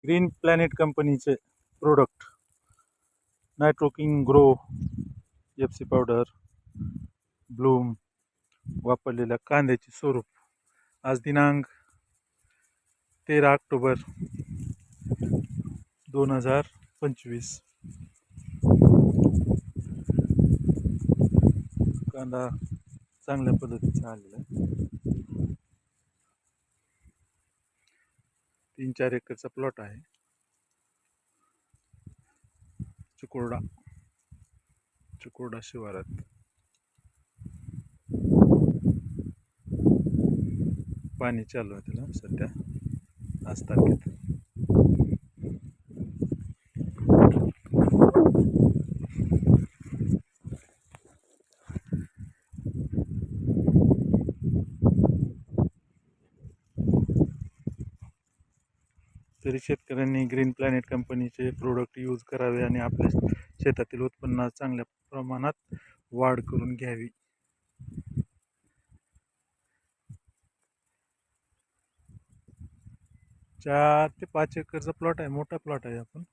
Green planet कंपनीचे product Nitroking grow, FC powder, bloom वापरलेल्या कांद्याचे स्वरूप. आज दिनांक 13 ऑक्टोबर 2025. कांदा चांगल्या पद्धतीचा आलेला आहे. 3-4 एकरचा प्लॉट आहे. चिकोडा शिवारात. पाणी चालू आहे त्याला सध्या आज तारखेत. तरी शेतकऱ्यांनी ग्रीन प्लॅनेट कंपनीचे प्रोडक्ट यूज करावे आणि आपल्या शेतातील उत्पन्नात चांगल्या प्रमाणात वाढ करून घ्यावी. 4 ते 5 एकरचा प्लॉट आहे, मोठा प्लॉट आहे. आपण